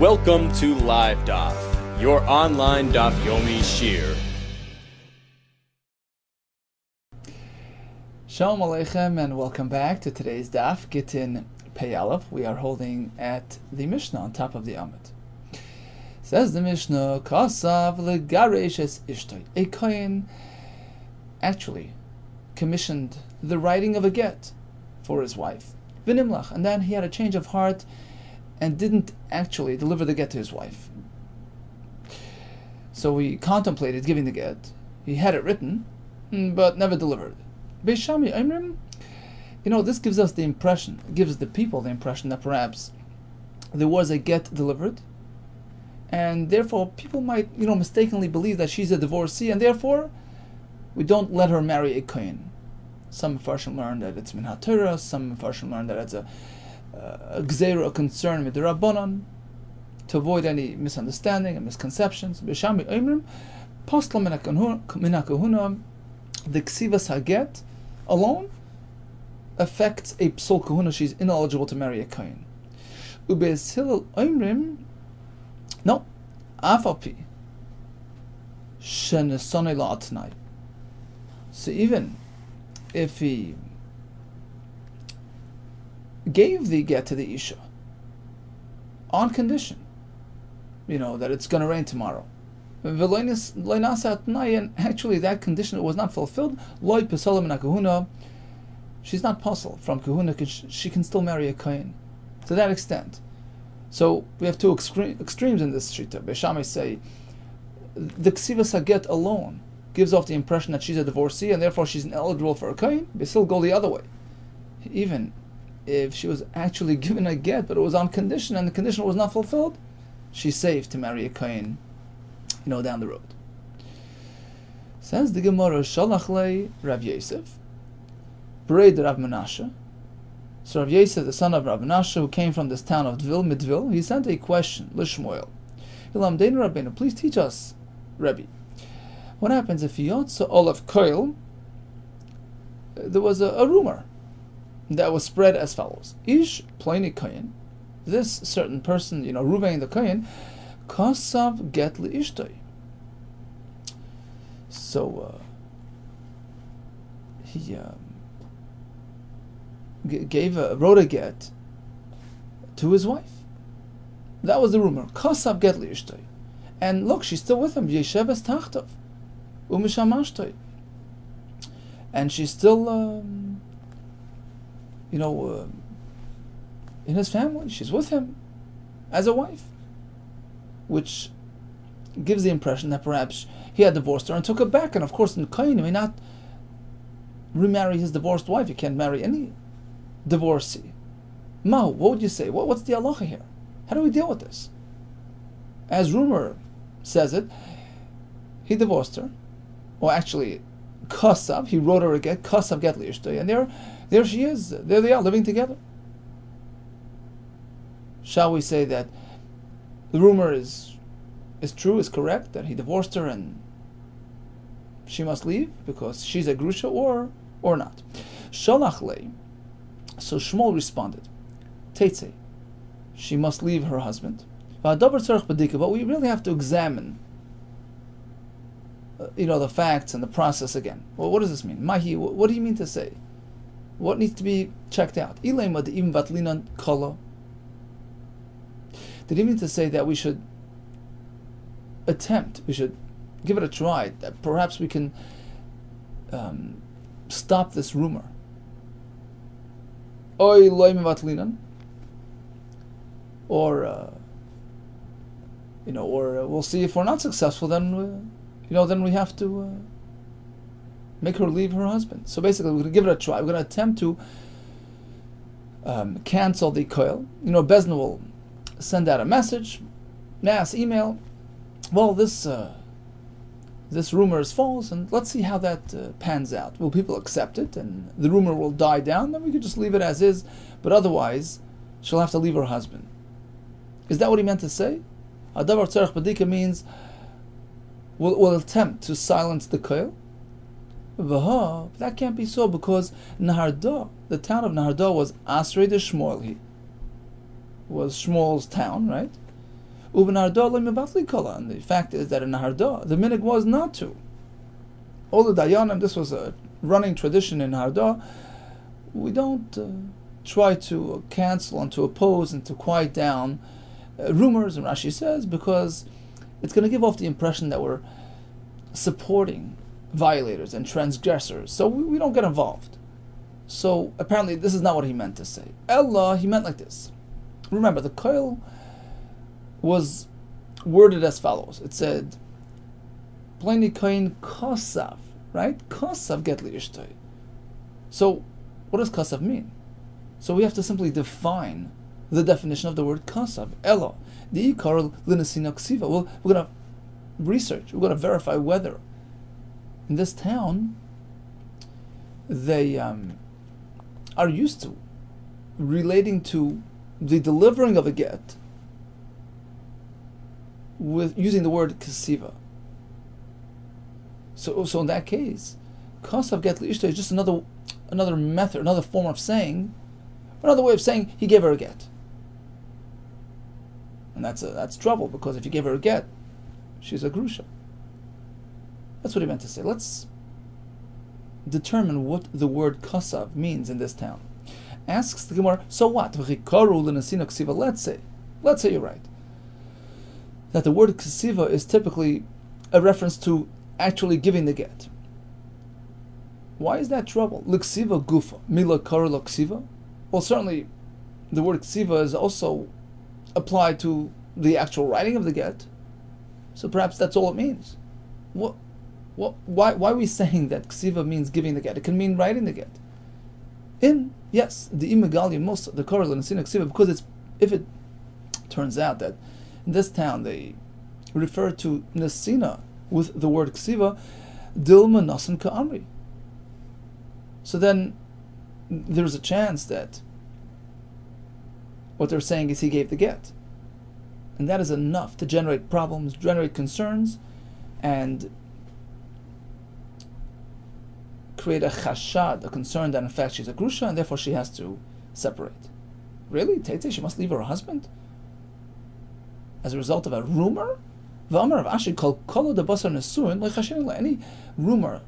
Welcome to Live DAF, your online DAF Yomi Shir. Shalom Aleichem and welcome back to today's DAF, GITTEN Pei Aleph. We are holding at the Mishnah on top of the Amud. Says the Mishnah, Kasav legaresh es ishtoi. A kohen actually commissioned the writing of a get for his wife. V'nimlach, and then he had a change of heart and didn't actually deliver the get to his wife. So he contemplated giving the get. He had it written, but never delivered. Beishami Imrim, this gives us the impression, gives the people the impression that perhaps there was a get delivered, and therefore people might, mistakenly believe that she's a divorcee, and therefore we don't let her marry a kohen. Some Mefarshim learn that it's min haTorah, some Mefarshim learn that it's a gzeira, a concern with the Rabbanon, to avoid any misunderstanding and misconceptions. Beishami Imrim, Postla min hakahuna, the ksivas haget alone affects a psul kahuna. She's ineligible to marry a kohen. Ubeis Hillel Imrim, no, afapi shenesonei la'atnai. So even if he gave the get to the isha on condition, that it's going to rain tomorrow, and actually that condition was not fulfilled, she's not puzzled from kahuna, because she can still marry a kohen to that extent. So we have two extremes in this shita. Beishamai say the ksivas haget alone gives off the impression that she's a divorcee and therefore she's ineligible for a kohen. They still go the other way. Even if she was actually given a get, but it was on condition and the condition was not fulfilled, she's safe to marry a kohen, down the road. Says the Gemara, Shalach lei Rav Yosef, Bered Rav Menashe. So Rav Yosef, the son of Rav Menashe, who came from this town of Midvil, he sent a question, Lishmoel. Ilam Dein Rabbeinu, please teach us, Rebbe. What happens if Yotza Olav Koil? There was a rumor that was spread as follows: Ish Ploini Kohen, this certain person, Ruvain the Kohen, Kasav get li'ishtoi. So he wrote a get to his wife. That was the rumor. Kasav get li'ishtoi, and look, she's still with him. Yesheves tachtov u'mishamashtoi, and she's still, in his family. She's with him as a wife, which gives the impression that perhaps he had divorced her and took her back. And of course, in Kohen, he may not remarry his divorced wife. He can't marry any divorcee. Mahu, what would you say? What's the halacha here? How do we deal with this? As rumor says it, he divorced her, or actually, kasav, he wrote her a get, kasav get li'ishtoi, and there she is. There they are, living together. Shall we say that the rumor is true, is correct, that he divorced her and she must leave because she's a grusha, or not? Shalach lei. So Shmuel responded, Teitze, she must leave her husband. But we really have to examine, the facts and the process again. Well, what does this mean? Mahi, what do you mean to say? What needs to be checked out? Did he mean to say that we should give it a try, that perhaps we can stop this rumor? Or we'll see if we're not successful, then we have to make her leave her husband. So basically, we're going to give it a try. We're going to attempt to cancel the koil. Bezdin will send out a message, mass email. Well, this rumor is false, and let's see how that pans out. Will people accept it, and the rumor will die down? Then we could just leave it as is. But otherwise, she'll have to leave her husband. Is that what he meant to say? Adavar tzarech badika means we'll attempt to silence the koil. That can't be so, because Naharda, the town of Naharda, was Asrei de Shmuel. Was Shmuel's town, right? And the fact is that in Harda, the minig was not to. All the Dayanim, this was a running tradition in Harda. We don't try to cancel and to oppose and to quiet down rumors, and Rashi says, because it's going to give off the impression that we're supporting violators and transgressors, so we don't get involved. So apparently this is not what he meant to say. Ella, he meant like this. Remember, the koil was worded as follows. It said, Pliny koin kosav, right? Kosav get li'ishtoi. So what does kosav mean? So we have to simply define the definition of the word kosav. Ella, the ikar l'nesina ksiva. Well, we're going to research, we're going to verify whether in this town they are used to relating to the delivering of a get with using the word kasiva. So in that case, kosav get li'ishta is just another method, another form of saying, another way of saying he gave her a get. And that's trouble, because if you gave her a get, she's a grusha. That's what he meant to say. Let's determine what the word kosav means in this town. Asks the Gemara, so what? Let's say you're right, that the word kasiva is typically a reference to actually giving the get. Why is that trouble? L'ksiva gufa, mila kara l'ksiva. Well, certainly the word ksiva is also applied to the actual writing of the get, so perhaps that's all it means. Why are we saying that ksiva means giving the get? It can mean writing the get. Yes, the imegali most the kara l'nesina ksiva, because if it turns out that in this town they refer to nesina with the word ksiva, dilma nasan ka'amri. So then there's a chance that what they're saying is he gave the get. And that is enough to generate problems, generate concerns, and create a chashad, a concern that in fact she's a grusha, and therefore she has to separate. Really? Tete, she must leave her husband? As a result of a rumor? Any rumor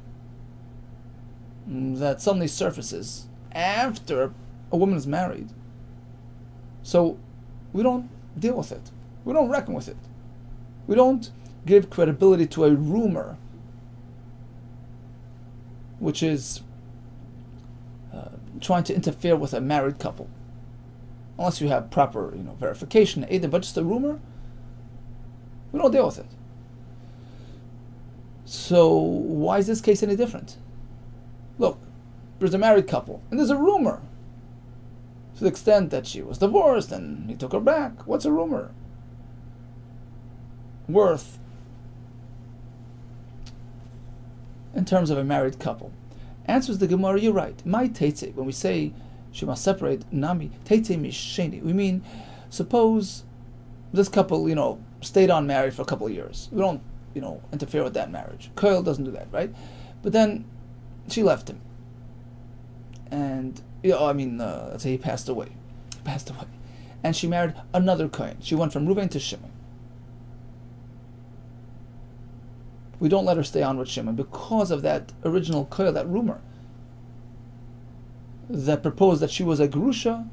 that suddenly surfaces after a woman is married. So we don't deal with it. We don't reckon with it. We don't give credibility to a rumor which is trying to interfere with a married couple. Unless you have proper verification, but just a rumor, we don't deal with it. So why is this case any different? Look, there's a married couple, and there's a rumor to the extent that she was divorced and he took her back. What's a rumor worth in terms of a married couple? Answers the Gemara, you're right. My teitze, when we say she must separate, nami teitze misheni, we mean, suppose this couple, stayed on married for a couple of years. We don't, interfere with that marriage. Koil doesn't do that, right? But then she left him, and let's say he passed away. And she married another kohen. She went from Reuven to Shimon. We don't let her stay on with Shimon because of that original koil, that rumor that proposed that she was a grusha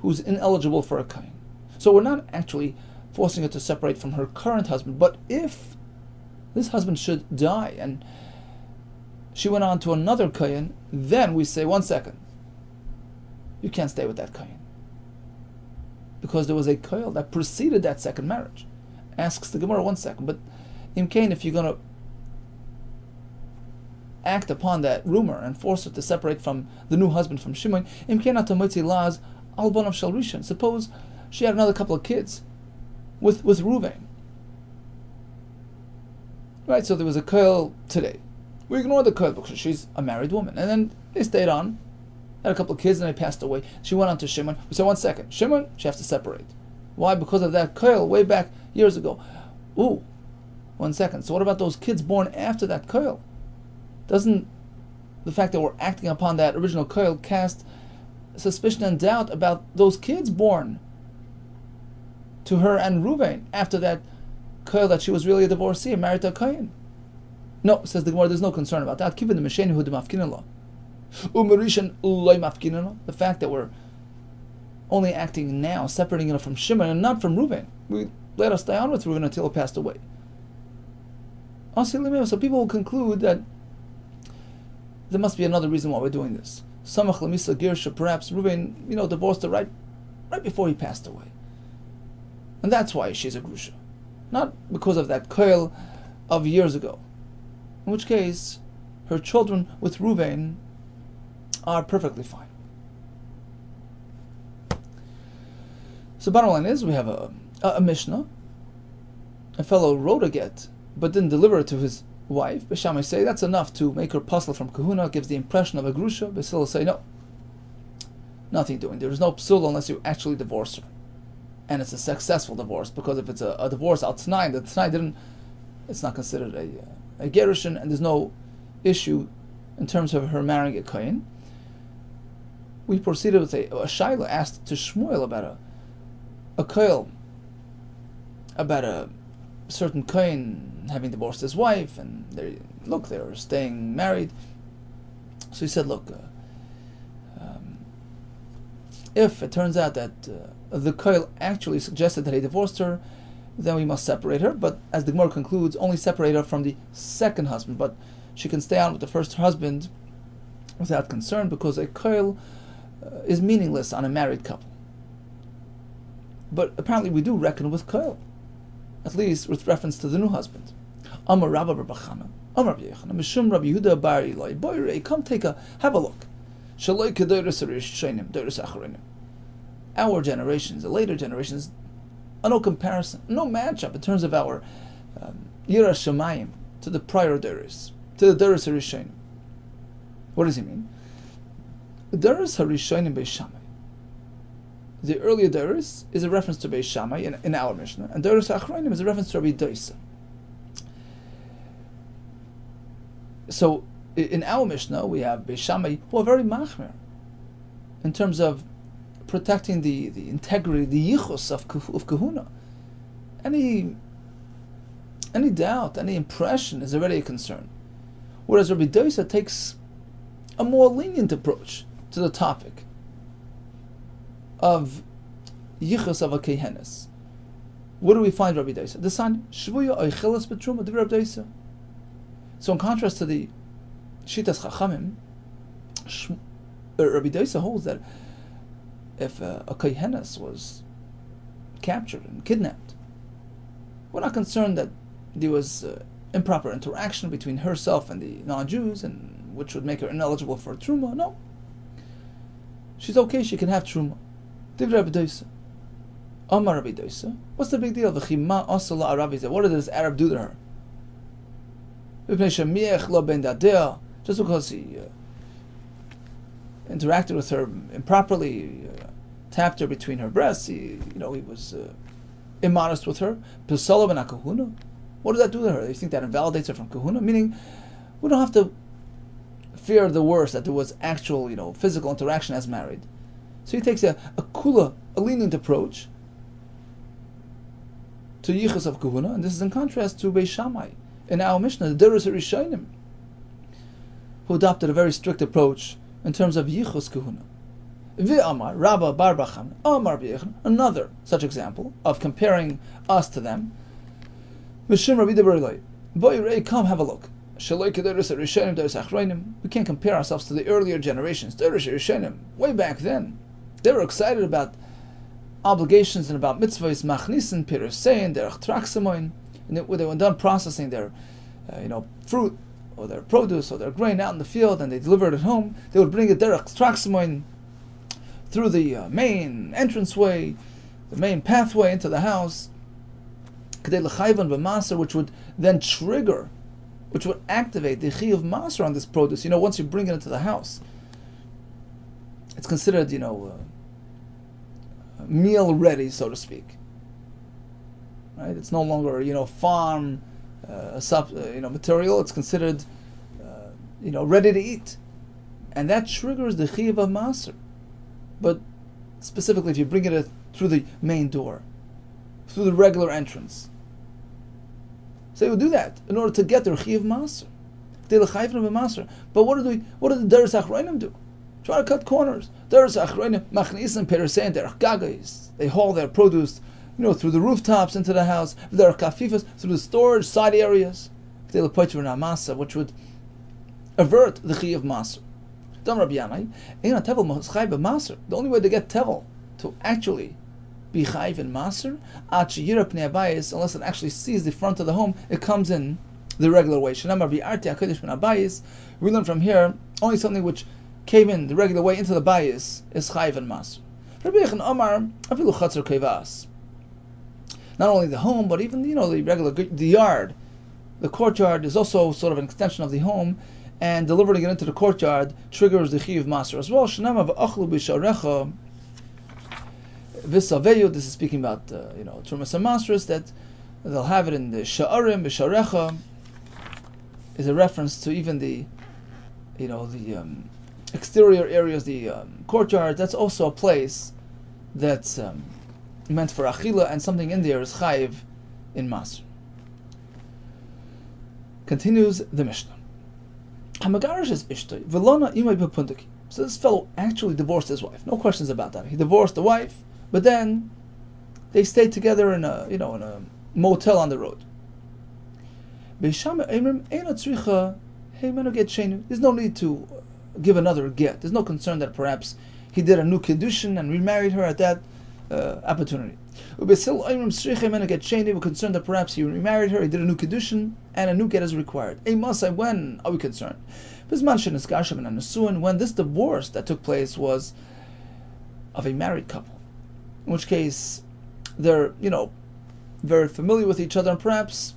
who's ineligible for a kohen. So we're not actually forcing her to separate from her current husband, but if this husband should die and she went on to another kohen, then we say, 1 second, you can't stay with that kohen, because there was a koil that preceded that second marriage. Asks the Gemara, 1 second, but in Cain, if you're going to act upon that rumor and force her to separate from the new husband from Shimon, im Cain atamotzi laz albon of shel rishon. Suppose she had another couple of kids with Reuven. Right, so there was a koil today. We ignore the koil because she's a married woman. And then they stayed on, had a couple of kids, and they passed away. She went on to Shimon. We said, 1 second, Shimon, she has to separate. Why? Because of that koil way back years ago. 1 second. So what about those kids born after that koil? Doesn't the fact that we're acting upon that original koil cast suspicion and doubt about those kids born to her and Reuven after that koil that she was really a divorcee and married to a kohen. No, says the Gemara, there's no concern about that. The fact that we're only acting now, separating it from Shimon and not from Reuven. We let us stay on with Reuven until it passed away. So people will conclude that there must be another reason why we're doing this. Samach Lamisa Girsha, perhaps Reuven, divorced her right before he passed away. And that's why she's a Grusha. Not because of that koil of years ago. In which case, her children with Reuven are perfectly fine. So bottom line is, we have a Mishnah. A fellow wrote a get, but didn't deliver it to his wife. Beishamai say that's enough to make her puzzle from kahuna, gives the impression of a grusha. Beisil say no, nothing doing. There is no psul unless you actually divorce her, and it's a successful divorce, because if it's a divorce al t'nai, the t'nai didn't, it's not considered a gerushin, and there's no issue in terms of her marrying a kohen. We proceeded with a shaila asked to Shmuel about a koil, about a certain kohen having divorced his wife, and they're staying married. So he said, look, if it turns out that the kohen actually suggested that he divorced her, then we must separate her. But as the Gemara concludes, only separate her from the second husband, but she can stay on with the first husband without concern, because a kohen is meaningless on a married couple. But apparently we do reckon with kohen, at least with reference to the new husband. Amar Rabba Barbachana, Amar Rabbi Yechana, Mishum Rabbi Yehuda Bar Eloi, Boirei, come have a look. Shaloi Kedoros Rishonim, Doros Acharonim. Our generations, the later generations, are no comparison, no matchup in terms of our Yira Shemayim to the prior Doros, to the Doros Rishonim. What does he mean? Doros Harishonim Beishamai. The earlier Doros is a reference to Beis Shammai in our Mishnah, and Doros Achronim is a reference to Rabbi Doisa. So in our Mishnah we have Beis Shammai who are very machmer in terms of protecting the integrity, the yichus of kahuna. Any doubt, any impression is already a concern. Whereas Rabbi Doisa takes a more lenient approach to the topic of yichus of a kehenes. What do we find Rabbi Doisa? The son shvuya oichelas betruma, the Rabbi Doisa. So in contrast to the shitas chachamim, Rabbi Doisa holds that if a kehenes was captured and kidnapped, we're not concerned that there was improper interaction between herself and the non-Jews, and which would make her ineligible for truma. No, she's okay. She can have truma. Divrei Rabbi Doisa. Amar Rabbi Doisa. What's the big deal? What did this Arab do to her? Just because he interacted with her improperly, tapped her between her breasts, he was immodest with her. What does that do to her? You think that invalidates her from kahuna? Meaning, we don't have to fear the worst, that there was actual, physical interaction as married. So he takes a lenient approach to yichus of kahuna, and this is in contrast to Beis Shammai in our Mishnah, the Doros Rishonim, who adopted a very strict approach in terms of yichus kahuna. V'amar Rabba Barbachan Amar B'yechan, another such example of comparing us to them. Mishum Rabbi Deberloi, Boirei, come have a look. Shaloi Kedoros Rishonim, Doros Achronim. We can't compare ourselves to the earlier generations. Doros Rishonim, way back then, they were excited about obligations and about mitzvahs, machnisen, pirusein, derech traxamoin, and when they were done processing their, fruit or their produce or their grain out in the field, and they delivered it home, they would bring it derech traxamoin through the main entranceway, the main pathway into the house, kedei l'chayvan b'maser, which would then trigger, which would activate the chi of maser on this produce. Once you bring it into the house, it's considered, meal ready, so to speak. Right? It's no longer, farm, material. It's considered, ready to eat, and that triggers the chiyuv of maser. But specifically, if you bring it through the main door, through the regular entrance. So they would do that in order to get their Chiv Maser. But what do the Deres Achronim do? Try to cut corners. Deres Achronim Machnisim Peresein Derech Gagais. They haul their produce, through the rooftops into the house. Derech Kafifas, through the storage side areas. Which would avert the Chiv Maser. The only way to get Tevel to actually be Chayiv in Maser, unless it actually sees the front of the home, it comes in the regular way. We learn from here only something which came in the regular way into the bayis is Chayiv in Maser. Not only the home, but even the yard, the courtyard is also sort of an extension of the home, and delivering it into the courtyard triggers the Chiv Maser as well. This is speaking about Trumas and Masras, that they'll have it in the Sha'arim, B'Sharecha, is a reference to even the exterior areas, the courtyard. That's also a place that's meant for Achila, and something in there is Chayiv in Maser. Continues the Mishnah. Hamagarish is Ishtay, Velona Imay B'Pundaki. So this fellow actually divorced his wife. No questions about that. He divorced the wife, but then they stayed together in a motel on the road. There's no need to give another get. There's no concern that perhaps he did a new kiddushin and remarried her at that opportunity. We're concerned that perhaps he remarried her, he did a new kiddushin, and a new get is required. When are we concerned? When this divorce that took place was of a married couple, in which case they're very familiar with each other, and perhaps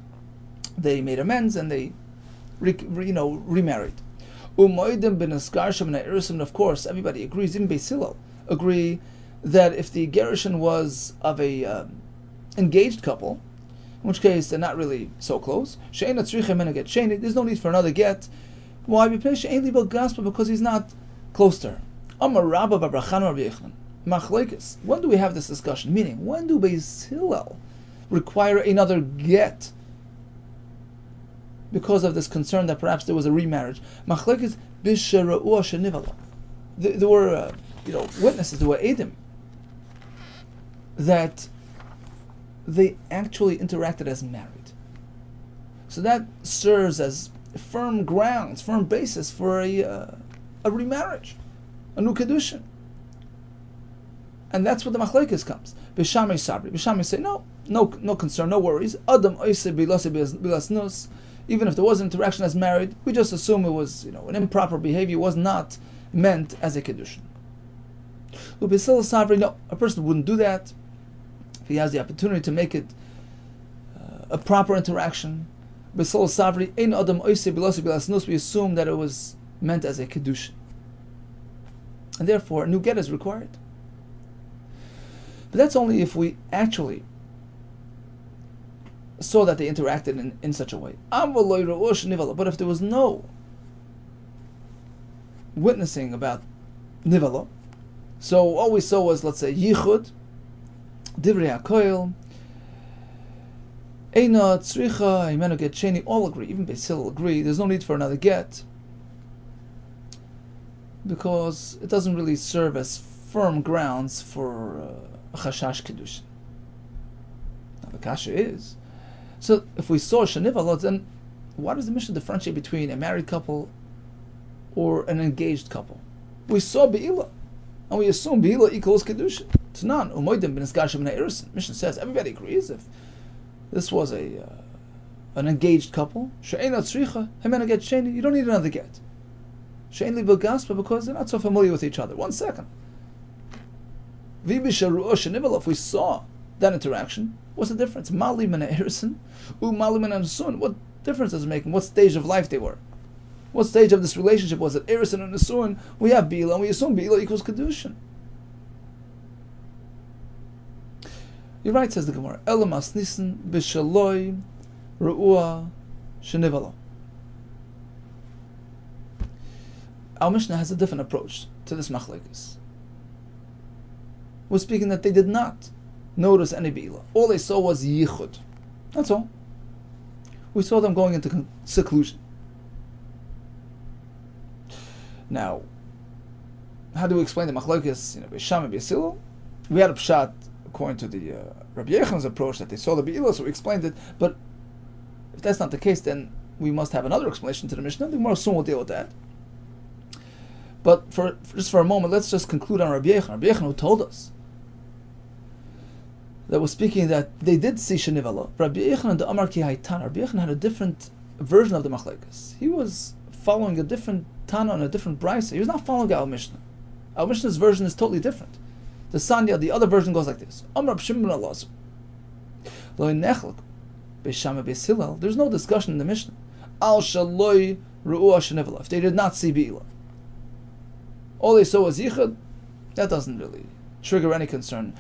they made amends and they remarried. Of course, everybody agrees, even Beis Hillel agree that if the gerushin was of a engaged couple, in which case they're not really so close, there's no need for another get. Why? Because he's not close to her. When do we have this discussion? Meaning, when do Beis Hillel require another get because of this concern that perhaps there was a remarriage? There were witnesses, there were Edom, that they actually interacted as married. So that serves as firm grounds, firm basis for a remarriage, a new kedushin. And that's where the machlekes comes. Bishamei sabri. Bishamei say no concern, no worries. Adam oise bilas nus. Even if there was an interaction as married, we just assume it was an improper behavior, was not meant as a kedushin. Ubisil sabri, no, a person wouldn't do that if he has the opportunity to make it a proper interaction. Bisil sabri ein adam oise bilas nus. We assume that it was meant as a kedushin, and therefore a new get is required. But that's only if we actually saw that they interacted in such a way. But if there was no witnessing about nivala, so all we saw was, let's say, yichud, divrei hakoil, eina tzricha, imenu get sheni, all agree, even Beis Hillel agree, there's no need for another get, because it doesn't really serve as firm grounds for a chashash kedushin. Now the kasha is, so if we saw shenivalot, then why does the Mishnah differentiate between a married couple or an engaged couple? We saw beila, and we assume beila equals kedushin. Tanan umoidim ben iskashim ne'erisin. Mishnah says everybody agrees if this was an engaged couple, she'ena tzricha hemena get sheni, you don't need another get. She'en li b'gaspa, because they're not so familiar with each other. 1 second. If we saw that interaction, what's the difference? Mali min ha'erisin, mali min ha'nesuin. What difference does it make? What stage of life they were? What stage of this relationship was it? Erisin and nesuin. We have bila, and we assume bila equals kedushin. You're right, says the Gemara. Elamas nisan b'shaloi ru'ua shenivala. Our Mishnah has a different approach to this machlekes. We're speaking that they did not notice any Be'ilah. All they saw was Yichud. That's all. We saw them going into seclusion. Now, how do we explain the machlokes, Beisham and Beisilo? We had a pshat according to the Rabbi Yechon's approach that they saw the Be'ilah, so we explained it. But if that's not the case, then we must have another explanation to the Mishnah. The Gemara soon will deal with that. But just for a moment, let's just conclude on Rabbi Yechon. Rabbi Yechon, who told us that was speaking that they did see Shenivala. Rabbi Yechon and the Amar Ki Haitan. Rabbi Yechon had a different version of the machlokes. He was following a different Tana and a different Brisa. He was not following our Mishnah. Our Mishnah's version is totally different. The Sanya, the other version goes like this: Amar Shimon Elazar. Lo nechlek beisham beishilel. There's no discussion in the Mishnah. Al shaloi ru'ah shenivala. If they did not see Be'ilah, all they saw was Yichud. That doesn't really trigger any concern.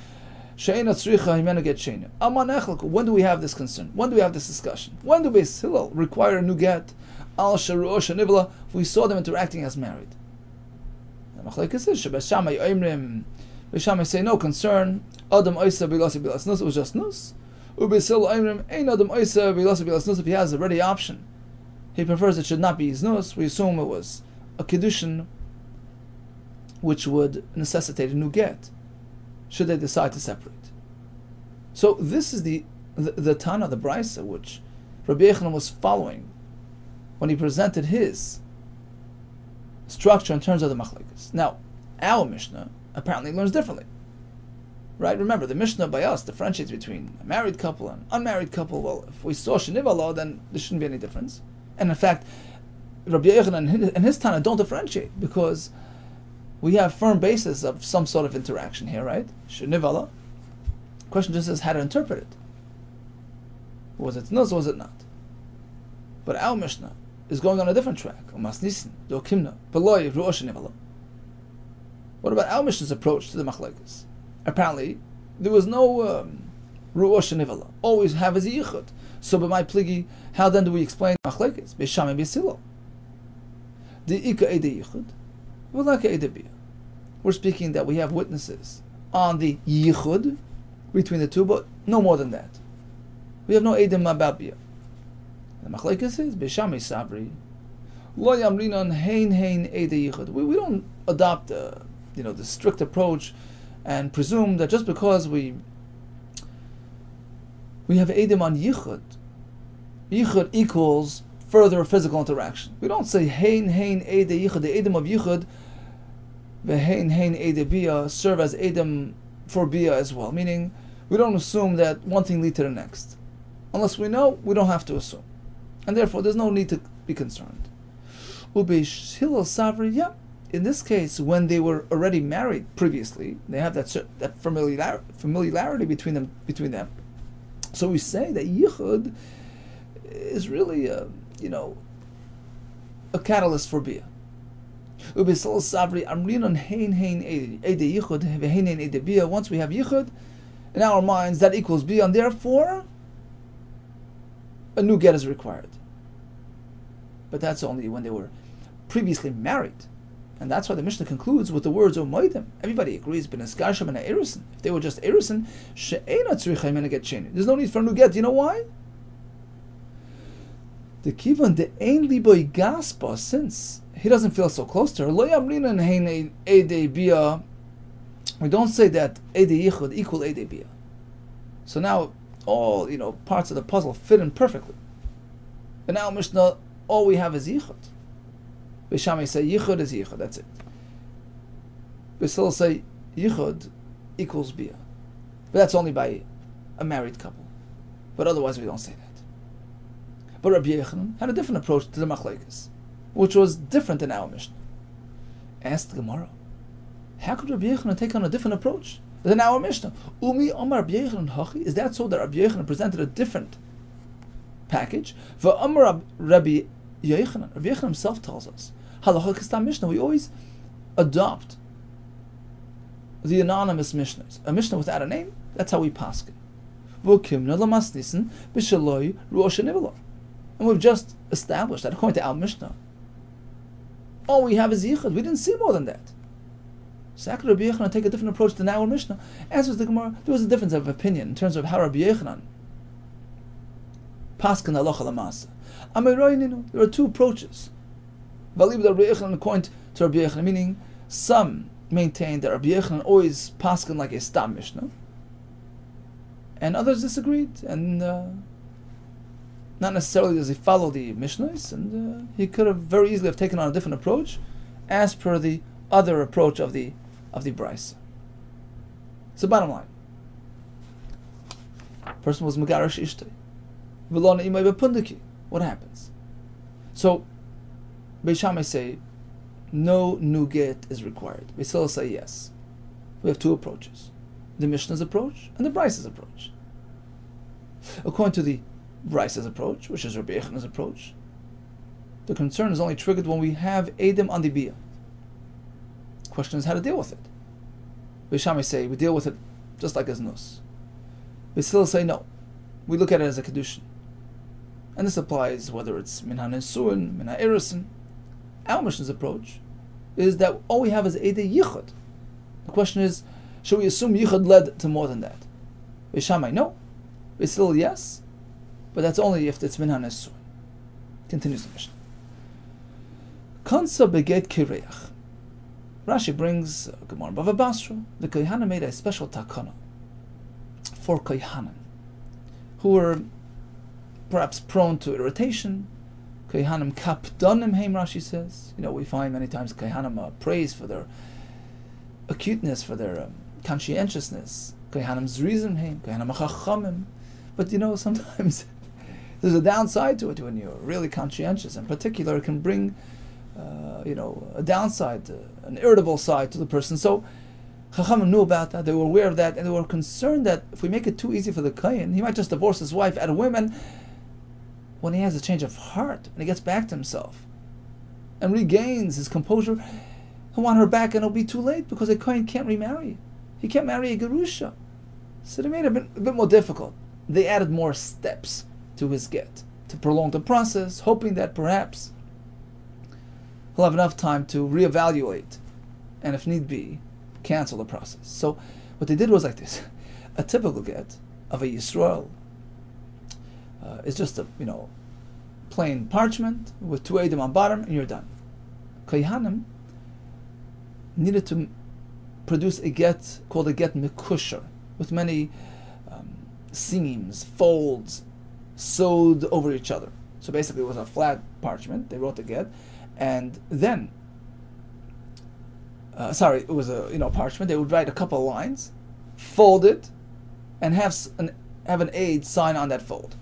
She'ena tzricha himena get she'ena. Amar nechlek. When do we have this concern? When do we have this discussion? When do beishilel require a new get? Al sharu'ah shenivala. If we saw them interacting as married. The machlokes is shebeishamay oimrim. Beishamay say no concern. Adam oisa bilasi bilas nus. It was just nus. Ubesil oimrim ein adam oisa bilasi bilas nus. If he has a ready option, he prefers it should not be his nus. We assume it was a kiddushin, which would necessitate a new get, should they decide to separate. So this is the Tana, the Brisa, which Rabbi Yechon was following when he presented his structure in terms of the machlokes. Now, our Mishnah apparently learns differently. Right? Remember, the Mishnah by us differentiates between a married couple and unmarried couple. Well, if we saw Shenivala, then there shouldn't be any difference. And in fact, Rabbi Yechon and his Tana don't differentiate, because we have firm basis of some sort of interaction here, right? Shenivala. The question just is how to interpret it. Was it nuz or was it not? But our Mishnah is going on a different track. What about our Mishnah's approach to the machlokes? Apparently, there was no ru'ah shenivala. Always have as a yichud. So, by my pligi, how then do we explain machlokes? Beisham and Beisilo. The ika ede yichud, v'laka ede bia. We're speaking that we have witnesses on the yichud between the two, but no more than that. We have no edim about bia. The machlokes is Beisham sabri. Lo yamrinan hein ede yichud. We don't adopt the strict approach and presume that just because we have edim on yichud equals further physical interaction. We don't say hein ede yichud, the edim of yichud, ve'hein ede bia serve as edim for bia as well. Meaning, we don't assume that one thing leads to the next. Unless we know, we don't have to assume, and therefore there's no need to be concerned. Ubeishilal savri, yeah. In this case, when they were already married previously, they have that familiarity between them. So we say that yichud is really a catalyst for bia. Once we have yichud in our minds, that equals bia, and therefore a new get is required. But that's only when they were previously married. And that's why the Mishnah concludes with the words of Moedim. Everybody agrees, B'neskasham and Erison. If they were just Erison, she'ena tzricha himena get sheni. There's no need for a new get. You know why? The kivan de ein liboy gaspa, since he doesn't feel so close to her. Lo yamrinan hein ede bia. We don't say that ede yichud equal ede bia. So now all parts of the puzzle fit in perfectly. And now Mishnah, all we have is yichud. Beishamay say yichud is yichud, that's it. Beisil say yichud equals bia. But that's only by a married couple. But otherwise we don't say that. But Rabbi Yechon had a different approach to the machlokes, which was different than our Mishnah. Asked the Gemara, how could Rabbi Yechon take on a different approach than our Mishnah? Umi Amar Rabbi Yechon Hachi? Is that so that Rabbi Yechon presented a different package? For Amar Rabbi Yechon himself tells us, Halacha Kistam Mishnah, we always adopt the anonymous Mishnahs. A Mishnah without a name, that's how we paskin. And we've just established that according to our Mishnah, all we have is yichud. We didn't see more than that. So how could Rabbi Yechanan take a different approach than our Mishnah? Answers the Gemara, there was a difference of opinion in terms of how Rabbi Yechanan paskin halacha l'maaseh. There are two approaches. According to Rabbi Yechanan, meaning some maintain that Rabbi Yechanan always paskin like a stam Mishnah, and others disagreed, and not necessarily does he follow the Mishnahs, and he could have very easily have taken on a different approach, as per the other approach of the Brisa. So bottom line, person was megarish ishtay, v'lo ne'imay b'pundiki. What happens? So Beis Shammai say no new get is required. Beis Hillel say yes. We have two approaches: the Mishnah's approach and the Brisa's approach. According to the Brisa's approach, which is Rabbi Yechanan's approach, the concern is only triggered when we have Edom on the Biyah. The question is how to deal with it. Beis Shammai say we deal with it just like as Nus. Beis Hillel say no. We look at it as a Kedushin. And this applies whether it's Min HaNesuin, Min HaErusin. Our Mishnah's approach is that all we have is Edei Yichud. The question is, should we assume Yichud led to more than that? Beis Shammai, no. Beis Hillel, yes. But that's only if it's Min HaNesuin. Continues the Mishnah. Kansa beget kireach. Rashi brings Gemara Bava Basra. The Kohanim made a special takana for Kohanim who were perhaps prone to irritation. Kohanim kapdanim heim, Rashi says. We find many times Kohanim are praised for their acuteness, for their conscientiousness. Kohanim zrizim heim, Kohanim chachamim. But sometimes there's a downside to it when you're really conscientious. In particular, it can bring a downside, an irritable side to the person. So Chachamim knew about that, they were aware of that, and they were concerned that if we make it too easy for the Kohen, he might just divorce his wife out of women. When he has a change of heart and he gets back to himself and regains his composure, he'll want her back, and it'll be too late because a Kohen can't remarry. He can't marry a Gerusha. So they made it a bit more difficult. They added more steps to his get to prolong the process, hoping that perhaps he'll have enough time to reevaluate and, if need be, cancel the process. So what they did was like this. A typical get of a Yisrael is just a plain parchment with two edim on bottom, and you're done. Kohanim needed to produce a get called a get mekusher, with many seams, folds, sewed over each other. So basically it was a flat parchment. They wrote the get, and then it was a parchment. They would write a couple of lines, fold it, and have an aid sign on that fold.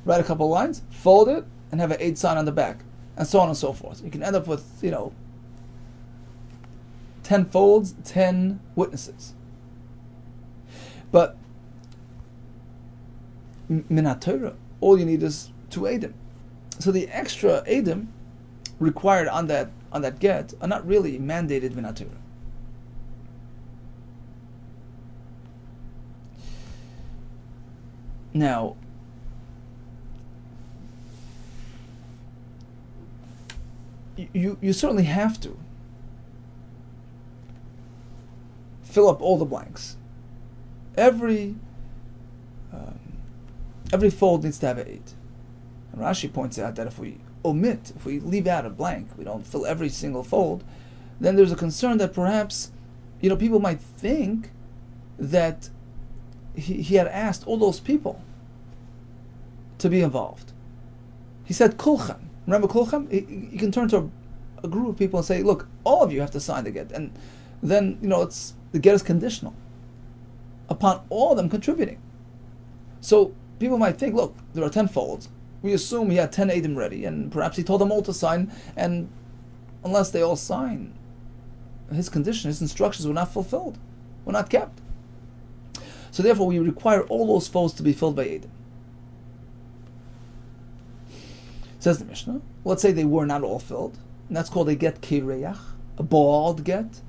Write a couple of lines, fold it, and have an aid sign on the back, and so on and so forth. You can end up with 10 folds, 10 witnesses. But min HaTorah, all you need is 2 edim. So the extra edim required on that get are not really mandated min HaTorah. Now, you certainly have to fill up all the blanks. Every fold needs to have an 8. And Rashi points out that if we leave out a blank, we don't fill every single fold, then there's a concern that perhaps people might think that he had asked all those people to be involved. He said kulchem. Remember kulchem? You can turn to a group of people and say, look, all of you have to sign the get, and then the get is conditional upon all of them contributing. So people might think, look, there are 10 folds. We assume he had 10 edim ready, and perhaps he told them all to sign, and unless they all sign, his condition, his instructions were not fulfilled, were not kept. So therefore we require all those folds to be filled by edim. Says the Mishnah, let's say they were not all filled, and that's called a get kireach, a bald get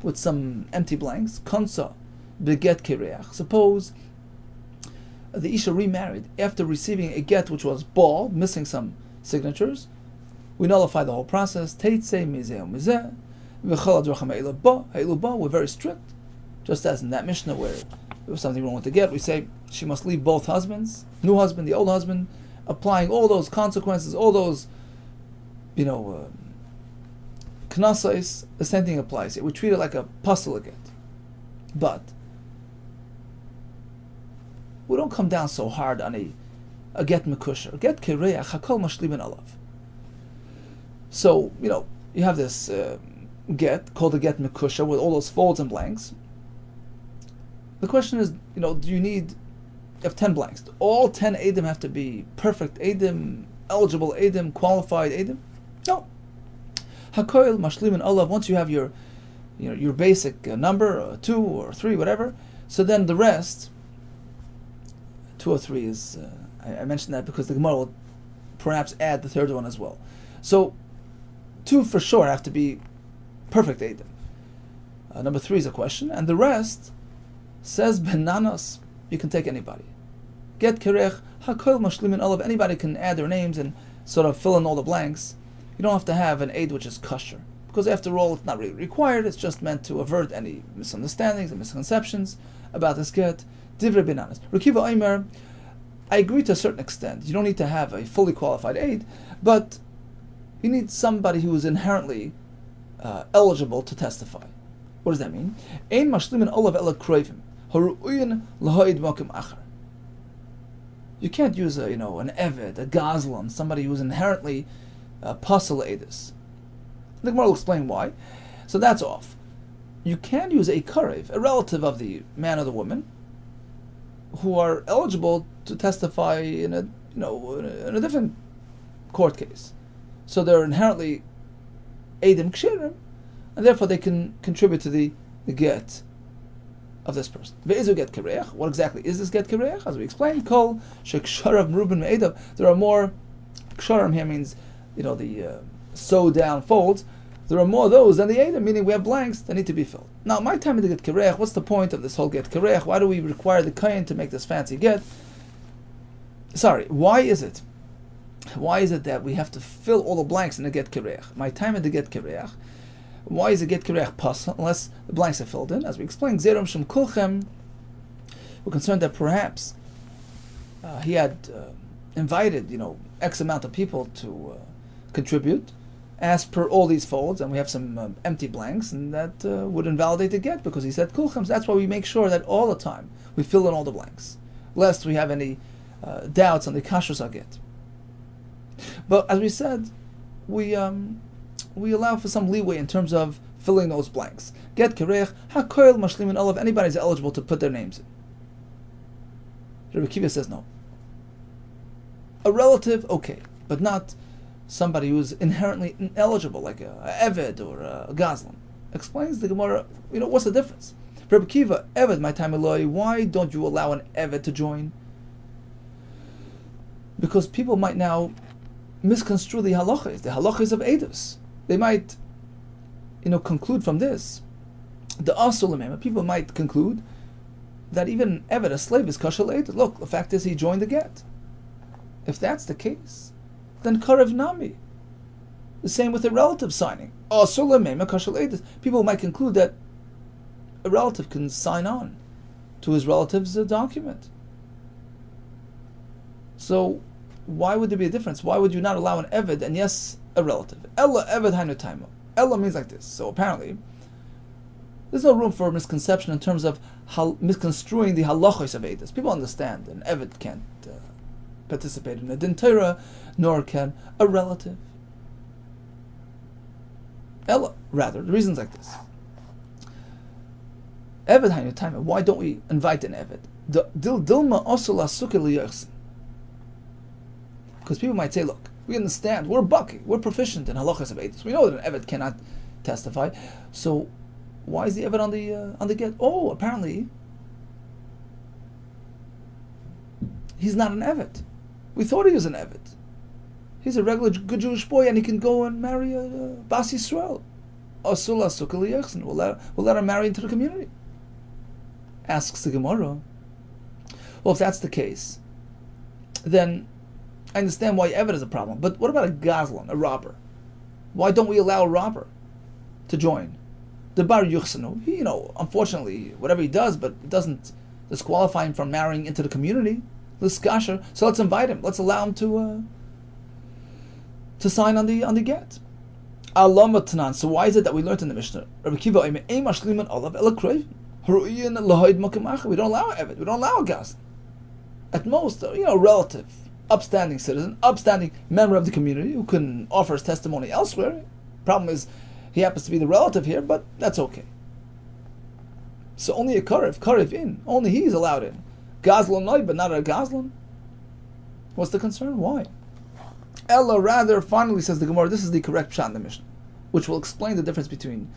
with some empty blanks. Kansa beget kireach. Suppose the Isha remarried after receiving a get which was bald, missing some signatures. We nullify the whole process. Teitze mizeh mizeh. We're very strict, just as in that Mishnah where there was something wrong with the get, we say she must leave both husbands, new husband, the old husband, applying all those consequences, all those, knasais. The same thing applies here. We treat it like a pasuk get, but we don't come down so hard on a get mekusher. Get kireach hakol mashlimin alav. So you have this get called a get mekusher with all those folds and blanks. The question is, do you have 10 blanks? Do all 10 Eidim have to be perfect Eidim, eligible Eidim, qualified Eidim? No. Hakoil mashlimin alav. Once you have your basic number, 2 or 3, whatever. So then the rest, 2 or 3 is. I mentioned that because the Gemara will perhaps add the third one as well. So 2 for sure have to be perfect Eidim. Number 3 is a question, and the rest says benanas. You can take anybody. Get kerech hakoil mashlimin alav. Anybody can add their names and sort of fill in all the blanks. You don't have to have an aid which is kosher, because after all, it's not really required. It's just meant to avert any misunderstandings and misconceptions about this get. Divrei benanas. Rekiva Omer, I agree to a certain extent. You don't need to have a fully qualified aid, but you need somebody who is inherently eligible to testify. What does that mean? Ein mashlimin olav ela kroivim haru'uyin lahoid mokim achar. You can't use an eved, a gazlan, somebody who's inherently pasal edis. The Gemara will explain why. So that's off. You can use a karev, a relative of the man or the woman, who are eligible to testify in a different court case. So they're inherently edim kshirim, and therefore they can contribute to the get of this person. Ve'ezu get kireach. What exactly is this get kireach? As we explained, kol sheksharav merubin me'edav. There are more. Ksharam here means the sew down folds. There are more of those than the edim, meaning we have blanks that need to be filled. Now, my time to get kireach. What's the point of this whole get kireach? Why do we require the kain to make this fancy get? Sorry, why is it? Why is it that we have to fill all the blanks in the get kireach? My time in the get kireach. Why is the get kireach pas unless the blanks are filled in? As we explained, zerum shem kulchem. We're concerned that perhaps he had invited X amount of people to contribute as per all these folds, and we have some empty blanks, and that would invalidate the get because he said kulchem. That's why we make sure that all the time we fill in all the blanks, lest we have any doubts on the kashrus get. But as we said, we allow for some leeway in terms of filling those blanks. Get kireach hakoil mashlimin olav. Anybody is eligible to put their names in. Rabbi Kiva says no. A relative, okay, but not somebody who's inherently ineligible, like a eved or a gazlan. Explains the Gemara. What's the difference? Rabbi Kiva, eved, my time Eloi. Why don't you allow an eved to join? Because people might now misconstrue the halachas of edus. They might, conclude from this. The asulamim, people might conclude that even eved, a slave, is kosher edus. Look, the fact is he joined the get. If that's the case, then karev nami. The same with a relative signing. Asulamim, kosher edus. People might conclude that a relative can sign on to his relative's document. So, why would there be a difference? Why would you not allow an eved and yes, a relative? Ella eved hainu taimo. Ella means like this. So apparently, there's no room for misconception in terms of misconstruing the halachos of edus. People understand an eved can't participate in a din Torah, nor can a relative. Ella, rather, the reason's like this. Eved hainu taimo. Why don't we invite an eved? Dilma osula suke. Because people might say, look, we understand, we're baki, we're proficient in halachas of edus. We know that an eved cannot testify. So why is the eved on the get? Oh, apparently he's not an eved. We thought he was an eved. He's a regular good Jewish boy, and he can go and marry a Bas Yisrael. Asula sukal yechsen. We'll let her marry into the community. Asks the Gemara. Well, if that's the case, then I understand why eved is a problem, but what about a gazlan, a robber? Why don't we allow a robber? to join. The bar yuchsanu, he, unfortunately, whatever he does, but it doesn't disqualify him from marrying into the community. L'skasher. So let's invite him. Let's allow him to sign on the get. Alama tanan. So why is it that we learned in the Mishnah? Rabbi Kiva, we don't allow evet. We don't allow a gas. At most, relative, upstanding citizen, upstanding member of the community who can offer his testimony elsewhere. Problem is, he happens to be the relative here, but that's okay. So only a karev in, only he's allowed in. Gazlan no, but not a gazlan. What's the concern? Why? Ella rather, finally says the Gemara, this is the correct pshat in the Mishnah, which will explain the difference between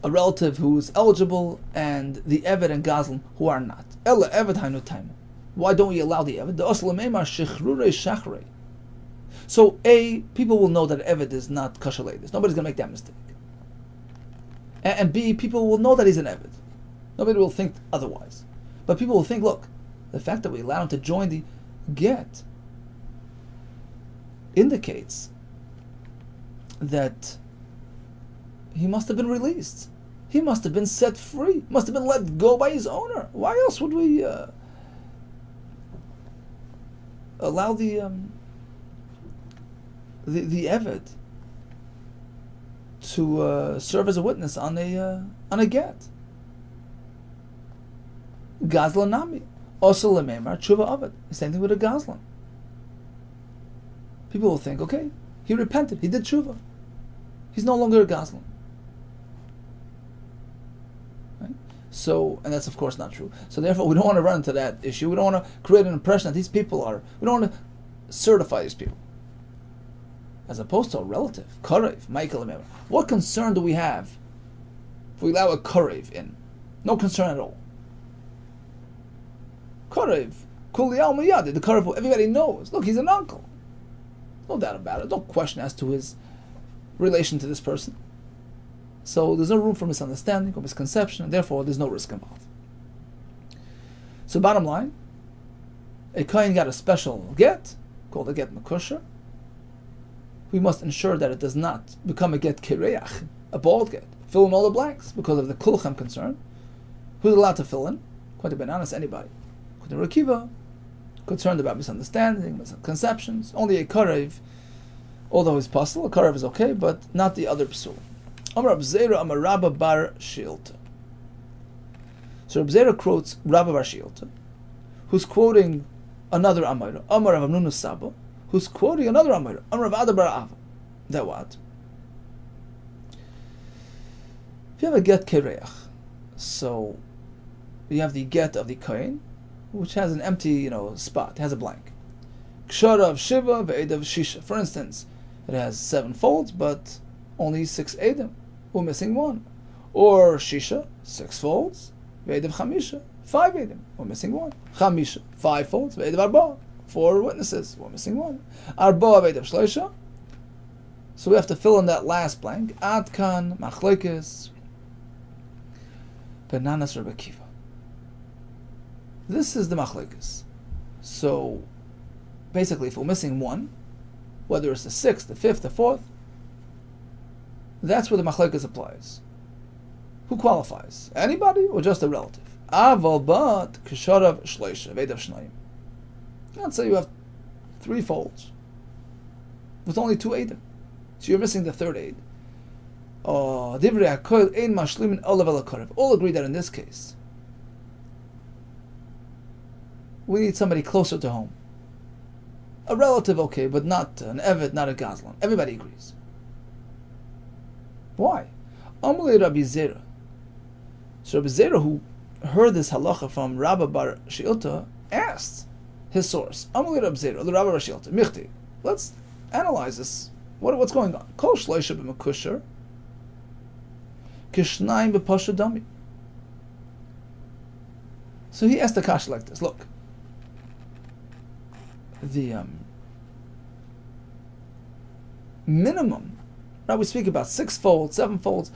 a relative who is eligible and the Eved and Gazlan who are not. Ella Eved hainu taima. Why don't we allow the Eved? The Oslamemar shechrurei shachrei. So people will know that Eved is not kosher ladies. Nobody's going to make that mistake. And B, people will know that he's an Eved. Nobody will think otherwise. But people will think, look, the fact that we allow him to join the get indicates that he must have been released. He must have been set free. Must have been let go by his owner. Why else would we allow the Eved to serve as a witness on a get? Gazlan nami. Also lememar tshuva avad. Same thing with a gazlan. People will think, okay, he repented, he did tshuva. He's no longer a gazlan. Right? So, and that's of course not true. So therefore, we don't want to run into that issue. We don't want to create an impression that these people are. We don't want to certify these people, as opposed to a relative. Karev, Michael lememar. What concern do we have if we allow a karev in? No concern at all. Karev, Kuliyal Miyadi, the Karev, everybody knows. Look, he's an uncle. No doubt about it. No question as to his relation to this person. So there's no room for misunderstanding or misconception, and therefore there's no risk involved. So bottom line, a Kohen got a special get, called a get Mekusher. We must ensure that it does not become a get Kireach, a bald get. Fill in all the blanks because of the Kulchem concern. Who's allowed to fill in? Quite to be honest, anybody. The Rekiva, concerned about misunderstanding, misconceptions. Only a Karev, although he's possible, a Karev is okay, but not the other Psul. Amar Rab Zera, Amar Rabba bar Shilta. So Rab Zera quotes Rabba bar Shilta, who's quoting another Amar, Amar Rav Amnunu Saba, who's quoting another Amar, Amar Rav Ada bar Ava. That what? If you have a get Kereach, so you have the get of the Kohen, which has an empty, spot, it has a blank. Kshara of Shiva, Ve'ed of Shisha. For instance, it has 7 folds, but only 6 Edim. We're missing 1. Or Shisha, 6 folds, Ve'ed of Chamisha, 5 Edim. We're missing 1. Chamisha, 5 folds, Ve'ed of Arba, 4 witnesses. We're missing 1. Arba, Ve'ed of Shloisha. So we have to fill in that last blank. Adkan, Machlekes, Benanas Rabbi Kiva. This is the machlekes. So, basically, if we're missing 1, whether it's the 6th, the 5th, the 4th, that's where the machlekes applies. Who qualifies? Anybody or just a relative? Aval bat kisharav shleisha vedav shnayim. Let's say you have 3 folds with only 2 edim, so you're missing the 3rd eid. Divrei hakoil ein mashlimin olav elakarev. All agree that in this case, we need somebody closer to home. A relative, okay, but not an Eved, not a Gazlan. Everybody agrees. Why? Amalei Rabbi Zera. So Rabbi Zera, who heard this halacha from Rabba bar Shilta, asked his source. Amalei Rabbi Zera, the Rabba bar Shilta, Michti. Let's analyze this. What's going on? Kol shleisha b'mekusher, kishnayim b'pasha dami. So he asked the kasha like this. Look. The minimum, right? We speak about 6 folds, 7 folds.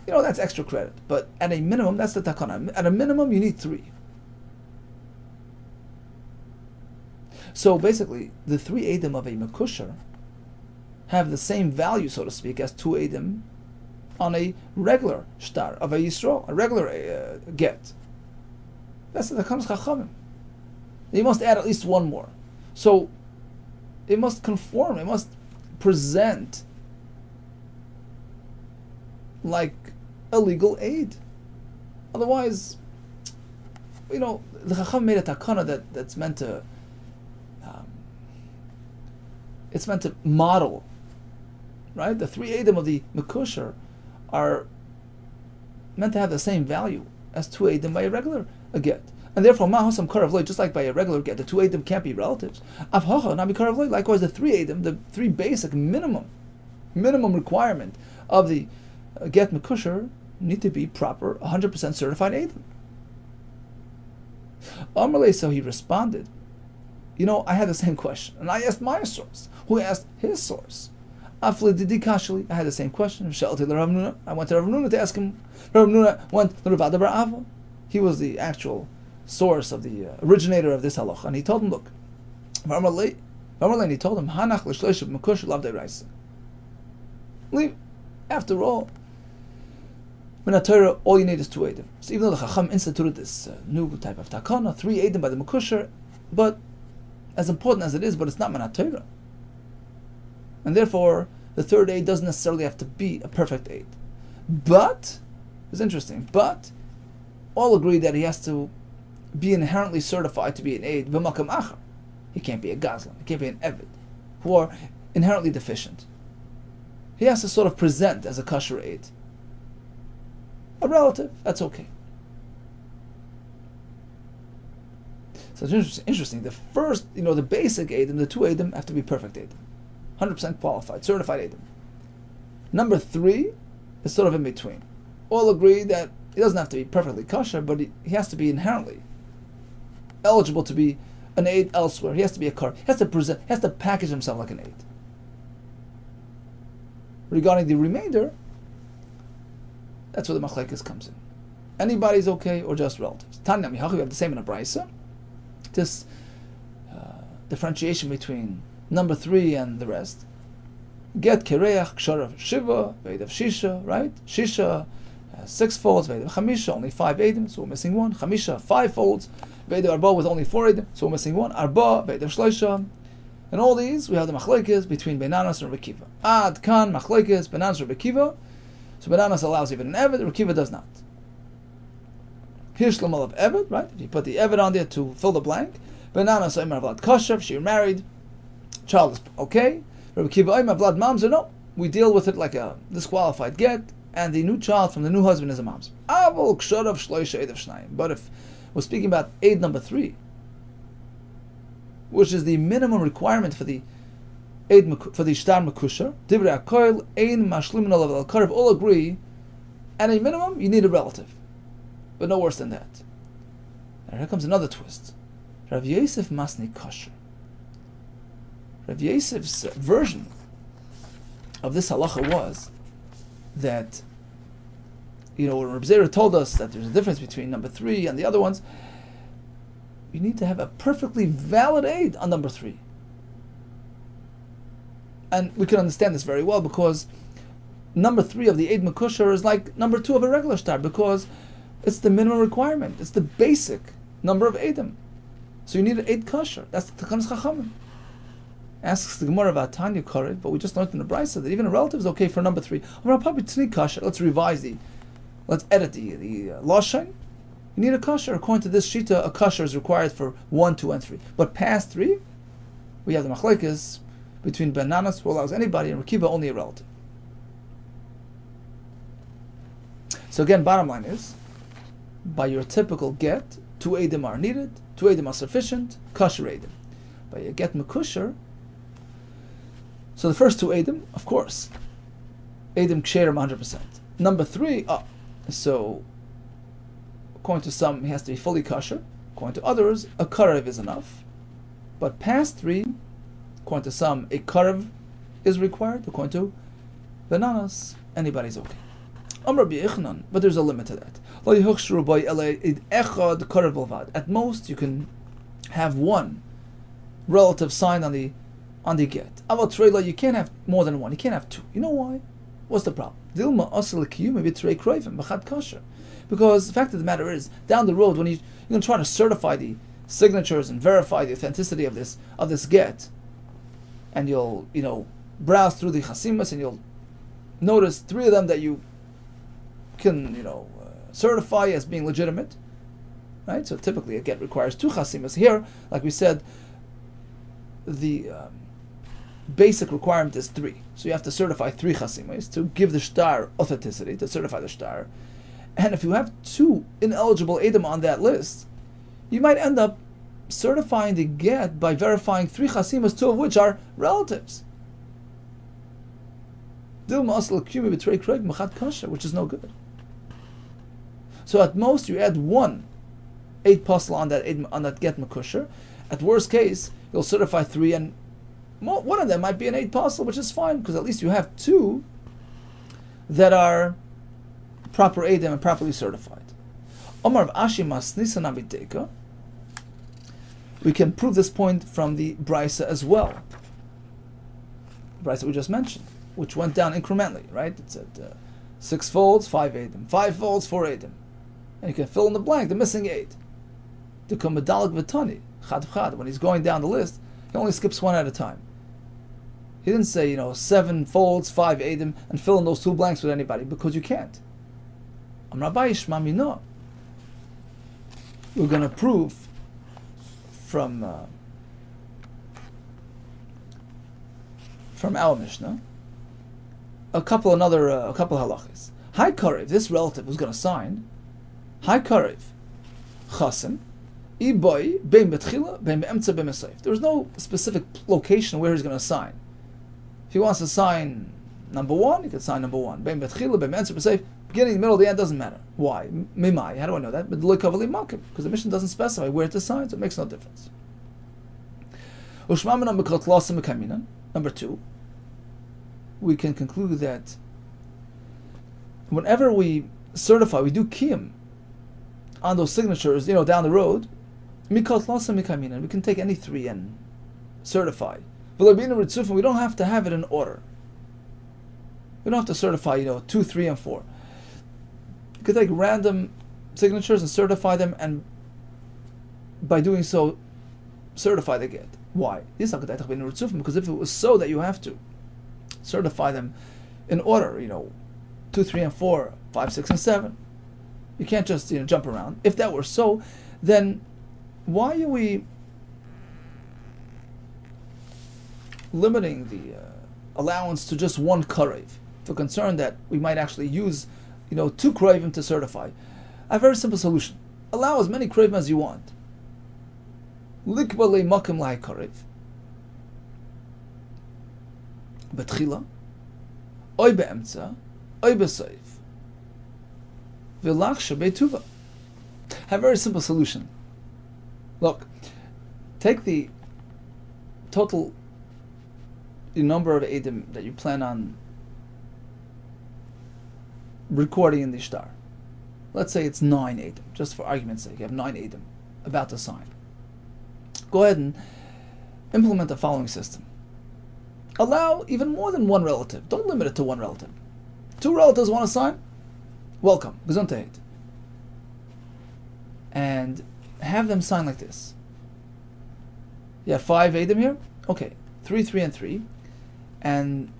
That's extra credit. But at a minimum, that's the takana. At a minimum, you need 3. So basically, the 3 edim of a mekusher have the same value, so to speak, as two Eidim on a regular shtar of a Yisrael, a regular get. That's the Kamas Chachamim. You must add at least one more. So it must conform, it must present like a legal aid. Otherwise, the Chacham made a takana that's meant to it's meant to model, right? The three Eidim of the Mekusher are meant to have the same value as two Eidim by a regular get. And therefore, Mahosam Karav Loy, just like by a regular get, the two Eidim can't be relatives. Avhacha Nami Karav Loy, likewise the three Eidim, the three basic minimum requirement of the get Mekusher need to be proper, 100% certified Eidim. Amalei, so he responded, I had the same question, and I asked my source, who asked his source. Afli Didi Kashli, I had the same question. I went to Rav Nuna to ask him. Rav Nuna went to Rav Bar Ava. He was the actual source of the originator of this halacha, and he told him, look, and he told him, Hanach l'shleishav mekush lav deiraisa. Leave. After all, in Torah, all you need is two Eidim. So even though the Chacham instituted this new type of takana, three Eidim by the Mekusher, but as important as it is, but it's not Min Torah. And therefore, the third Eid doesn't necessarily have to be a perfect Eid. But, it's interesting, but all agree that he has to be inherently certified to be an Eid, b'makam achar. He can't be a Gazlan, he can't be an Eved, who are inherently deficient. He has to sort of present as a kosher Eid. A relative, that's okay. So it's interesting. The first, the basic Eidim, the two Eidim have to be perfect Eidim. 100% qualified, certified Eidim. Number three is sort of in between. All agree that he doesn't have to be perfectly kosher, but he has to be inherently eligible to be an Eid elsewhere. He has to be a kar. He has to package himself like an Eid. Regarding the remainder, that's where the machlekes comes in. Anybody's okay or just relatives. Tanya Mihachi, we have the same in a brisa. This differentiation between number three and the rest. Get kereach ksharav shiva, veidav shisha, right? Shisha, 6 folds, veidav chamisha, only 5 edim, so we're missing one. Chamisha, 5 folds, veidav arba with only 4 edim, so we're missing one. Arba, veidav shleisha. And all these, we have the machlekes between Benanas and Rabbi Kiva. Ad kan machlekes, Benanas and Rabbi Kiva. So Benanas allows even an Eved, Rabbi Kiva does not. Here's Shlomo of Eved, right? If you put the Eved on there to fill the blank. Benanas Omer Vlad Koshev, she married, child is okay. Rabbi Kiva Omer Vlad Mamzer, no. We deal with it like a disqualified get, and the new child from the new husband is a mamzer. Avol Kshorav Shloisha Eid of Shnayim. But if we're speaking about Eid number 3, which is the minimum requirement for the shtar mekusher, divrei hakoil ein mashlimin alav al karev, all agree, at a minimum you need a relative, but no worse than that. And here comes another twist. Rav Yosef masni kosher. Rav Yosef's version of this halacha was that, when Reb Zera told us that there's a difference between number 3 and the other ones, you need to have a perfectly valid Eid on number 3. And we can understand this very well because number 3 of the Eid Mekusher is like number 2 of a regular shtar because it's the minimum requirement. It's the basic number of Eidim. So you need an Eid kosher. That's the Takanas Chachamim. Asks the Gemara about Tanya Karev, but we just learned in the Brisa that even a relative is okay for number 3. Let's revise let's edit the Lashon. You need a kosher. According to this shita, a kosher is required for 1, 2, and 3. But past 3, we have the machlekes between Benanas, who allows anybody, and Rekiva, only a relative. So again, bottom line is, by your typical get, 2 Eidim are needed, 2 Eidim are sufficient, kosher Eidim. By your get mekusher, so the first 2 Eidim, of course, Eidim ksherim 100%. Number 3, so according to some, he has to be fully kosher. According to others, a karev is enough. But past 3, according to some, a karev is required. According to Benanas, anybody's okay. But there's a limit to that. At most, you can have one relative sign on on the get. About trela, you can't have more than one. You can't have two. You know why? What's the problem? Because the fact of the matter is, down the road, when you're going to try to certify the signatures and verify the authenticity of this get, and you'll browse through the chasimas, and you'll notice three of them that you can certify as being legitimate, right? So typically a get requires two chasimas. Here, like we said, the basic requirement is three. So you have to certify three chasimas to give the shtar authenticity, to certify the shtar. And if you have two ineligible Edom on that list, you might end up certifying the get by verifying three chasimas, two of which are relatives. Which is no good. So at most you add one 8 puzzle on that get makusher. At worst case, you'll certify three, and one of them might be an 8 puzzle, which is fine because at least you have two that are proper Edom and properly certified. We can prove this point from the brisa as well. The brisa we just mentioned, which went down incrementally, right? It said 6 folds, 5 Edom, 5 folds, 4 Edom. And you can fill in the blank, the missing 8. To come medalig v'tani, chad, when he's going down the list, he only skips one at a time. He didn't say, 7 folds, 5 Edom, and fill in those 2 blanks with anybody, because you can't. Rabbi Yishma Mino. We're going to prove from our Mishnah a couple halachas. Hi Karev, this relative who's going to sign. Hi Karev, Chasen, Iboy, Bein Betchila, Bein Be'emtza, Bein Mesayif. There's no specific location where he's going to sign. If he wants to sign number 1, he can sign number 1. Bein Betchila, Bein Be'emtza, Bein Mesayif. Beginning, the middle, the end doesn't matter. Why? Mimai. How do I know that? But because the mission doesn't specify where to sign, so it makes no difference. Number 2, we can conclude that whenever we certify, we do kiyum on those signatures, down the road, we can take any 3 and certify. We don't have to have it in order. We don't have to certify, 2, 3, and 4. You could take random signatures and certify them, and by doing so, certify the get. Why? Because if it was so that you have to certify them in order, 2, 3, and 4, 5, 6, and 7, you can't just jump around. If that were so, then why are we limiting the allowance to just 1 karev? For concern that we might actually use 2 krevim to certify. I have a very simple solution. Allow as many krevim as you want. Likba le makim lai karev. Betchila. Oy be'emtza. Oy be'soif. V'lachsha be'tuva. I have a very simple solution. Look, take the total number of Edom that you plan on recording in the shtar. Let's say it's 9 Edom, just for argument's sake. You have 9 Edom about to sign. Go ahead and implement the following system. Allow even more than 1 relative. Don't limit it to 1 relative. 2 relatives want to sign? Welcome. Gesundheit. And have them sign like this. You have 5 Edom here? Okay. 3, 3, and 3. And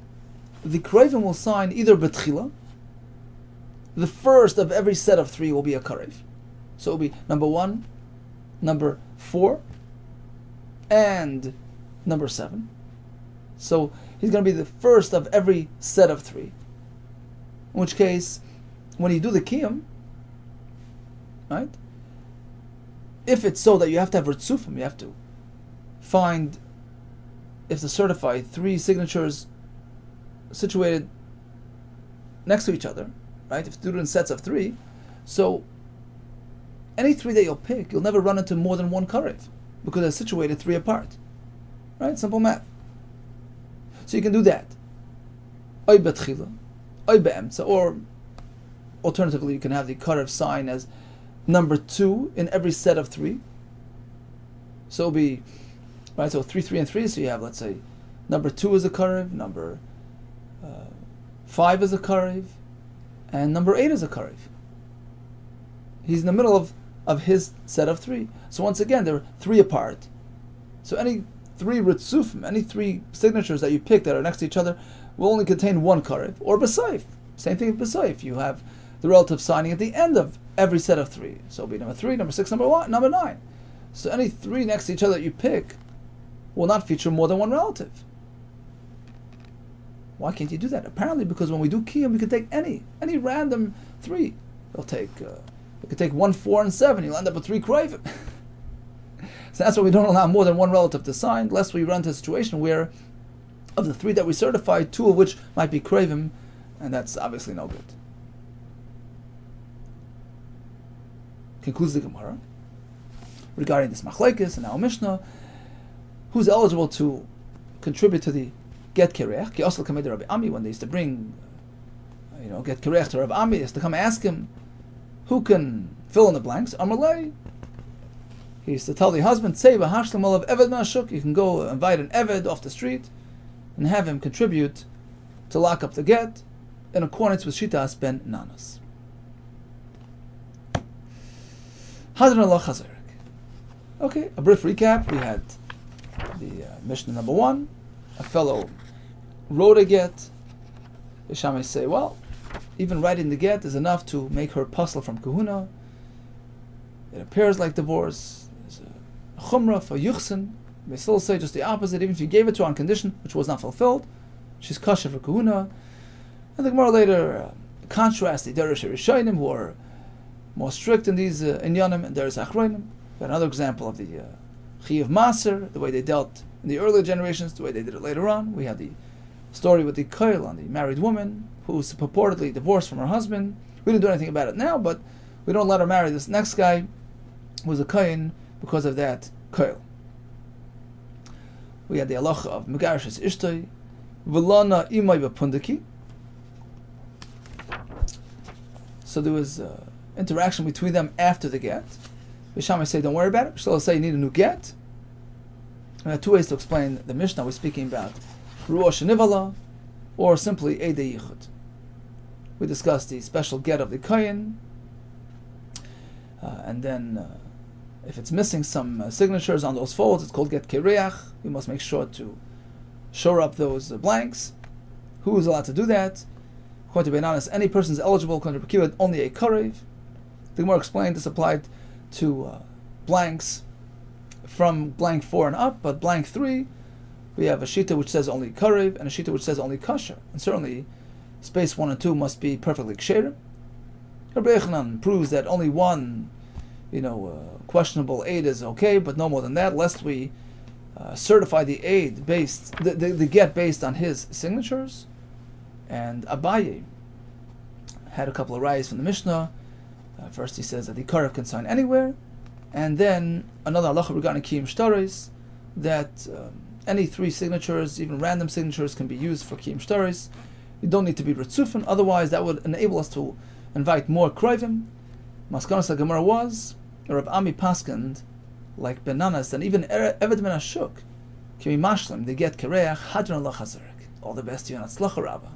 the Krevim will sign either Betchila. The first of every set of 3 will be a Karev. So it will be number 1, number 4, and number 7. So he's going to be the first of every set of 3. In which case, when you do the kiyum, right? If it's so that you have to have ritzufim, you have to find, if to certify 3 signatures situated next to each other, right? If you do it in sets of 3, so any 3 that you'll pick, you'll never run into more than 1 karev because they're situated 3 apart, right? Simple math. So you can do that. Oy betchila, oy be'emtza, or alternatively, you can have the karev sign as number 2 in every set of 3. So it'll be, right? So 3, 3, and 3. So you have, let's say, Number 2 is a karev. Number 5 is a karev. And number 8 is a karev. He's in the middle of his set of 3. So once again, they're 3 apart. So any 3 ritzufim, any 3 signatures that you pick that are next to each other will only contain 1 karev. Or b'saif. Same thing with b'saif. You have the relative signing at the end of every set of 3. So it'll be number 3, number 6, number 9. So any 3 next to each other that you pick will not feature more than 1 relative. Why can't you do that? Apparently because when we do kiyum, we can take any random 3. You could take 1, 4, and 7. You'll end up with 3 krayvim. So that's why we don't allow more than 1 relative to sign, lest we run into a situation where of the 3 that we certify, 2 of which might be krayvim, and that's obviously no good. Concludes the Gemara regarding this machlekes and our Mishnah, who's eligible to contribute to the get kireach. Ki also came to Rabbi Ami when they used to bring, get kireach to Rabbi Ami. They used to come ask him who can fill in the blanks. Amalei. He used to tell the husband, "Say v'hashlam olav eved ma'ashuk." You can go invite an eved off the street and have him contribute to lock up the get in accordance with Shitas ben Nanas. Hadran Allah Chazarik. Okay, a brief recap. We had the Mishnah number 1. A fellow wrote a get. The Shammai say, well, even writing the get is enough to make her puzzle from kahuna. It appears like divorce. There's a chumrah for yuchsin. They still say just the opposite. Even if you gave it to her on condition, which was not fulfilled, she's kosher for kahuna. And the Gemara later contrasts the Derish Rishayim, who are more strict in these inyanim, and Derish Achroinim. We had another example of the Chiyuv Maser, the way they dealt in the earlier generations, the way they did it later on. We had the story with the koil on the married woman who was purportedly divorced from her husband. We didn't do anything about it now, but we don't let her marry this next guy who was a kohen because of that koil. We had the halacha of Megarishes Ishtoi, V'lana imay b'pundaki. So there was interaction between them after the get. The Shammai say, don't worry about it. Shlomo say, you need a new get. We have 2 ways to explain the Mishnah. We're speaking about Ru'ah Shenivala or simply Eidei Yichud. We discussed the special get of the Kohen, and then if it's missing some signatures on those folds, it's called Get Kireach. We must make sure to shore up those blanks. Who is allowed to do that? According to Beinanis, any person is eligible, according to Pekiud, only a Karev. The Gemara explained this applied to blanks from blank 4 and up, but blank 3, we have a shita which says only karev and a shita which says only kasher. And certainly, space 1 and 2 must be perfectly ksherim. Rabbi Yehuda proves that only one, questionable aid is okay, but no more than that, lest we certify the aid based, the get based on his signatures. And Abaye had a couple of rayas from the Mishnah. First, he says that the karev can sign anywhere, and then another halacha regarding kiyum shtaris, that any 3 signatures, even random signatures, can be used for kiyum shtaris. You don't need to be ritzufin, otherwise that would enable us to invite more krayvim. Maskanas HaGemara was, Rav Ami paskand, like Benanas, and even Eved Ben Ashuk, can be mashlim, they get kireach, hadran Allah chazarik. All the best to you, and atzlacha Rabbah.